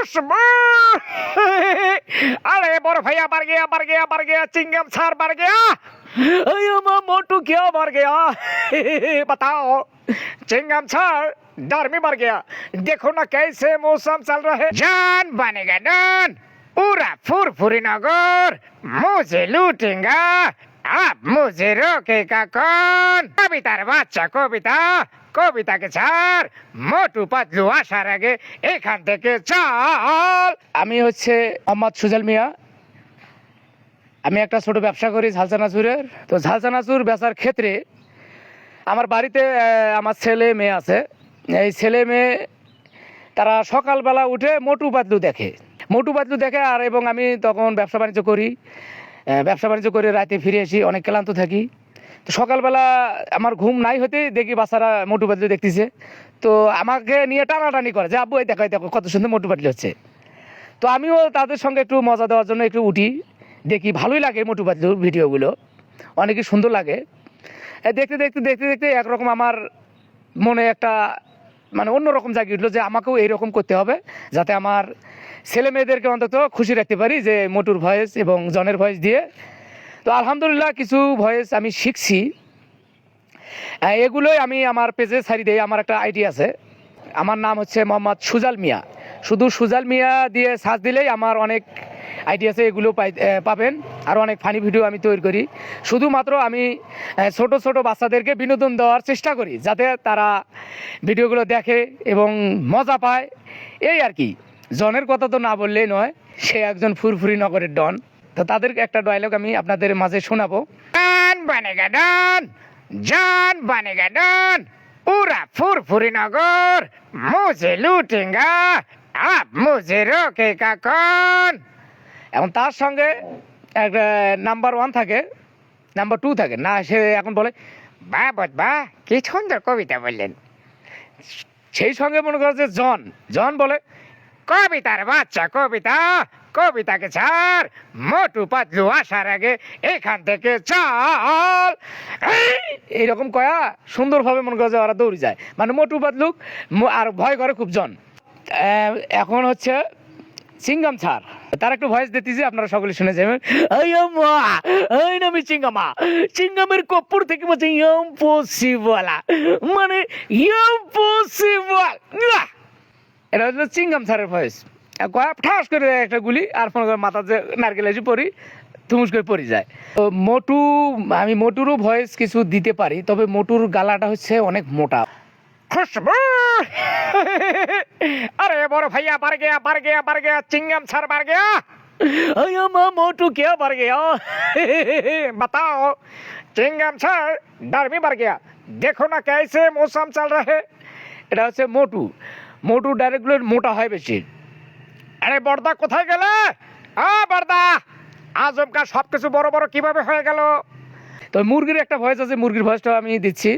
खुशबू अरे बोर भैया मर गया चिंगम सर मर गया। अयो मोटू क्या मर गया बताओ। चिंगम सर डर में मर गया। देखो ना कैसे मौसम चल रहा है। जान बनेगा डन पूरा फुरफुरी नगर मुझे लूटेगा अब मुझे रोकेगा कौन। कवितार বাচ্চা কবিতাকে ছাড় মোটু পাতলু আসার আগে এখান থেকে চল। আমি হচ্ছে মোহাম্মদ সুজল মিয়া। আমি একটা ছোট ব্যবসা করি ঝালচানাচুরের। তো ঝালচানাচুর বেচার ক্ষেত্রে আমার বাড়িতে আমার ছেলে মেয়ে আছে। এই ছেলে মেয়ে তারা সকালবেলা উঠে মোটু পাতলু দেখে আর এবং আমি তখন ব্যবসা বাণিজ্য করে রাতে ফিরে আসি, অনেক ক্লান্ত থাকি। তো সকালবেলা আমার ঘুম নাই হতে দেখি বাচ্চারা মোটু পাতলু দেখতেছে। তো আমাকে নিয়ে টানাটানি করে যে আব্বু এই দেখো কত সুন্দর মোটু পাতলু হচ্ছে। তো আমিও তাদের সঙ্গে একটু মজা দেওয়ার জন্য একটু উঠি, দেখি ভালোই লাগে মোটু পাতলুর ভিডিওগুলো, অনেকই সুন্দর লাগে। দেখতে একরকম আমার মনে একটা মানে অন্যরকম জায়গা উঠলো যে আমাকেও এইরকম করতে হবে, যাতে আমার ছেলে মেয়েদেরকে অন্তত খুশি রাখতে পারি যে মোটুর ভয়েস এবং জনের ভয়েস দিয়ে। তো আলহামদুলিল্লাহ কিছু ভয়েস আমি শিখছি, এগুলোই আমি আমার পেজে ছাড়ি দিই। আমার একটা আইডি আছে, আমার নাম হচ্ছে মোহাম্মদ সুজাল মিয়া। শুধু সুজাল মিয়া দিয়ে সার্চ দিলেই আমার অনেক আইডি আছে, এগুলো পাবেন। আর অনেক ফানি ভিডিও আমি তৈরি করি। শুধুমাত্র আমি ছোট বাচ্চাদেরকে বিনোদন দেওয়ার চেষ্টা করি, যাতে তারা ভিডিওগুলো দেখে এবং মজা পায়, এই আর কি। জনের কথা তো না বললেই নয়, সে একজন ফুরফুরি নগরের ডন। তো তাদের একটা ডায়লগ আমি আপনাদের মাঝে শোনাবো। জান বনেগা ডন পুরা ফুরফুরি নগর মুঝে লুটেগা আব মুঝে রোকেগা কौन। এখন তার সঙ্গে একটা নাম্বার 1 থাকে, নাম্বার 2 থাকে না। সে এখন বলে বাহ কি সুন্দর কবিতা বললেন। সেই সঙ্গে মনে করছে জন বলে কবিতার বাচ্চা কবিতাকে ছাড় মোটু পাতলু আসার আগে এখান থেকে চল। এইরকম কয়া সুন্দরভাবে মনে করছে ওরা দৌড়ে যায়, মানে মোটু পাতলু আর ভয় করে খুব জন। এখন হচ্ছে চিংগাম ছাড়, তার একটু ভয়েস দিতেছি, আপনারা সকলে শুনে যাবেন। আমি চিংগামের কপ্পুর থেকে বলছি ইম্পসিবল, মানে ইম্পসিবল। এটা হচ্ছে চিংগাম ছাড়ের ভয়েস। কয়া ঠাস করে একটা গুলি আর ফোন করে মাথা যে নারকেল এসে পড়ি থুমুস করে পড়ে যায়। তো আমি মোটুরও ভয়েস কিছু দিতে পারি, তবে মোটুর গালাটা হচ্ছে অনেক মোটা। खुशबू अरे बोर भैया मर गया चिंगम सर मर गया। अयो मोटू क्या मर गया बताओ। चिंगम सर डर में मर गया। देखो ना कैसे मौसम चल रहा है। এটা হচ্ছে মোটু ডাইরেক্টলি মোটা হয় বেশি। আরে বর্দা কোথায় গেলে? বর্দা আজমকা সবকিছু বড় কিভাবে হয়ে গেল। তো মুরগির একটা ভয়েস আছে, মুরগির ভয়েসটা আমি দিচ্ছি।